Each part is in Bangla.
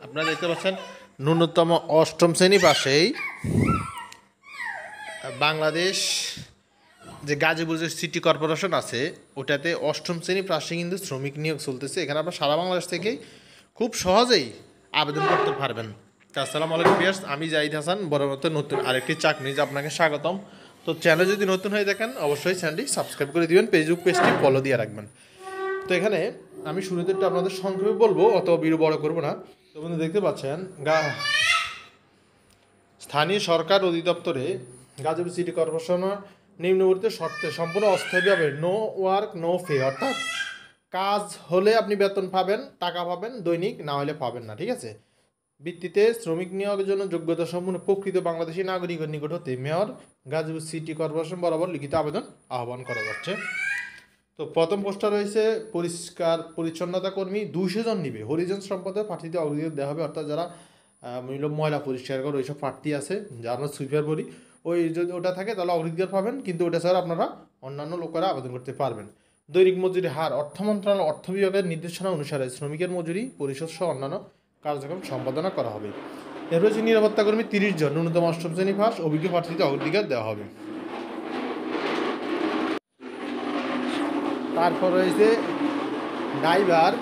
আপনারা দেখতে পাচ্ছেন ন্যূনতম অষ্টম শ্রেণী পাশেই বাংলাদেশ যে গাজীপুর যে সিটি কর্পোরেশন আছে ওটাতে অষ্টম শ্রেণী পাশে কিন্তু শ্রমিক নিয়োগ চলতেছে। এখানে আপনার সারা বাংলাদেশ থেকেই খুব সহজেই আবেদন করতে পারবেন। আসসালামু আলাইকুম ভিউয়ার্স, আমি জাহিদ হাসান, বড় মতো নতুন আরেকটি চাকরি নিউজে আপনাকে স্বাগতম। তো চ্যানেল যদি নতুন হয়ে থাকেন অবশ্যই চ্যানেলটি সাবস্ক্রাইব করে দিবেন, ফেসবুক পেজটি ফলো দিয়ে রাখবেন। তো এখানে আমি শুরুতে একটু আপনাদের সংক্ষেপে বলবো, অত ভিডিও বড় করবো না। তো বন্ধু দেখতে পাচ্ছেন স্থানীয় সরকার অধিদপ্তরে গাজীপুর সিটি কর্পোরেশনের নিম্নবর্তী শর্তে সম্পূর্ণ অস্থায়ীভাবে নো ওয়ার্ক নো পে, অর্থাৎ কাজ হলে আপনি বেতন পাবেন, টাকা পাবেন দৈনিক, না হলে পাবেন না, ঠিক আছে। ভিত্তিতে শ্রমিক নিয়োগের জন্য যোগ্যতা সম্পূর্ণ প্রকৃত বাংলাদেশি নাগরিকের নিকট হতে মেয়র গাজীপুর সিটি কর্পোরেশন বরাবর লিখিত আবেদন আহ্বান করা যাচ্ছে। তো প্রথম পোস্টটা রয়েছে পরিষ্কার পরিচ্ছন্নতা কর্মী, 200 জন নিবে। হরিজন সম্পদের প্রার্থীদের অগ্রাধিকার দেওয়া হবে, অর্থাৎ যারা ময়লা পরিষ্কার করে ওইসব প্রার্থী আছে, যারা আমরা সুইপার বলি, ওই যদি ওটা থাকে তাহলে অগ্রাধিকার পাবেন, কিন্তু ওটা ছাড়া আপনারা অন্যান্য লোকেরা আবেদন করতে পারবেন। দৈনিক মজুরি হার অর্থ মন্ত্রণালয় অর্থ বিভাগের নির্দেশনা অনুসারে শ্রমিকের মজুরি পরিশোধ সহ অন্যান্য কার্যক্রম সম্পাদনা করা হবে। এর রয়েছে নিরাপত্তা কর্মী 30 জন, ন্যূনতম অষ্টম শ্রেণী পাস, অভিজ্ঞ প্রার্থীদের অগ্রাধিকার দেওয়া হবে। তারপর রয়েছে ড্রাইভার,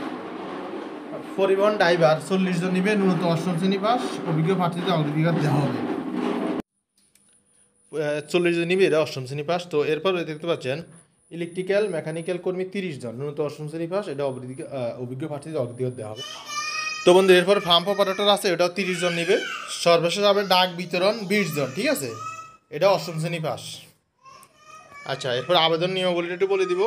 পরিবহন ড্রাইভার 40 জন নিবে, ন্যূনতম অষ্টম শ্রেণী পাস, অভিজ্ঞ প্রার্থীদের অগ্রাধিকার দেওয়া হবে। 40 জন নিবে, এরা অষ্টম শ্রেণী পাস। তো এরপর দেখতে পাচ্ছেন ইলেকট্রিক্যাল মেকানিক্যাল কর্মী 30 জন, ন্যূনতম অষ্টম শ্রেণী পাস, এটা অভিজ্ঞ প্রার্থীদের অগ্রাধিকার দেওয়া হবে। তো বন্ধু এরপর ফার্ম অপারেটর আছে, এটাও 30 জন নিবে। সর্বশেষ হবে ডাক বিতরণ 20 জন, ঠিক আছে, এটা অষ্টম শ্রেণী পাস। আচ্ছা, এরপর আবেদন নিয়মাবলীটা একটু বলে দিব।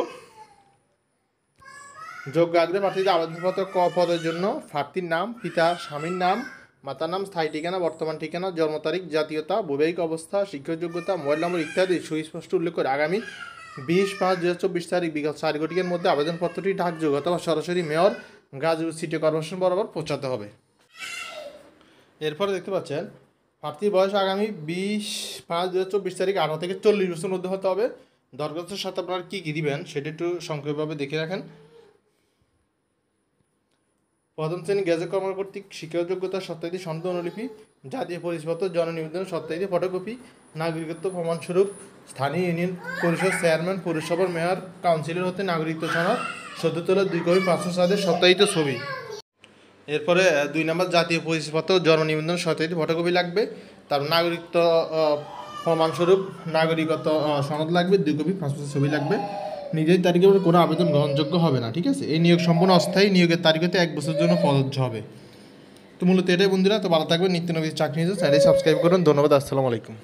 যোগ্য আগ্রহী প্রার্থীদের আবেদনপত্র ক পদের জন্য প্রার্থীর নাম, পিতা স্বামীর নাম, মাতার নাম, স্থায়ী ঠিকানা, বর্তমান ঠিকানা, জন্ম তারিখ, জাতীয়তা, বৈবাহিক অবস্থা, শিক্ষক যোগ্যতা, মোবাইল নম্বর ইত্যাদি সুস্পষ্ট উল্লেখ করে আগামী 20/5/2024 তারিখ বিকাল 4 ঘটিকার মধ্যে আবেদনপত্রটি ডাকযোগে অথবা সরাসরি মেয়র গাজীপুর সিটি কর্পোরেশন বরাবর পৌঁছাতে হবে। এরপরে দেখতে পাচ্ছেন প্রার্থীর বয়স আগামী 20/5/2024 তারিখ 18 থেকে 40 বছর মধ্যে হতে হবে। দরখাস্তের সাথে আপনারা কী কী দিবেন সেটা একটু সংক্ষেপভাবে দেখে রাখেন। প্রথম শ্রেণী গেজেট কর্মকর্তা কর্তৃক শিক্ষাযোগ্যতা সত্যায়িত সনদ অনুলিপি, জাতীয় পরিচয়পত্র, জননিবন্ধন সত্যায়িত ফটোকপি, নাগরিকত্ব প্রমাণস্বরূপ, স্থানীয় ইউনিয়ন পরিষদ চেয়ারম্যান, পৌরসভার মেয়র, কাউন্সিলর হতে নাগরিকত্ব সনদ, সদ্য তোলা 2 কপি পাসপোর্ট সাইজের সত্যায়িত ছবি। এরপরে 2 নম্বর জাতীয় পরিচয়পত্র, জননিবন্ধন সত্যায়িত ফটোকপি লাগবে। তারপর নাগরিকত্ব প্রমাণস্বরূপ নাগরিকত্ব সনদ লাগবে, 2 কপি পাসপোর্ট ছবি লাগবে। নিজের তারিখে কোনো আবেদন গ্রহণযোগ্য হবে না, ঠিক আছে। এই নিয়োগ সম্পূর্ণ অস্থায়ী, নিয়োগের তারিখ হতে 1 বছরের জন্য প্রযোজ্য হবে। তো মূলত এটাই বন্ধুরা। তো ভালো থাকবেন, নিত্য নবীন চাকরি নিউজ চ্যানেলটি সাবস্ক্রাইব করুন। ধন্যবাদ, আসসালামু আলাইকুম।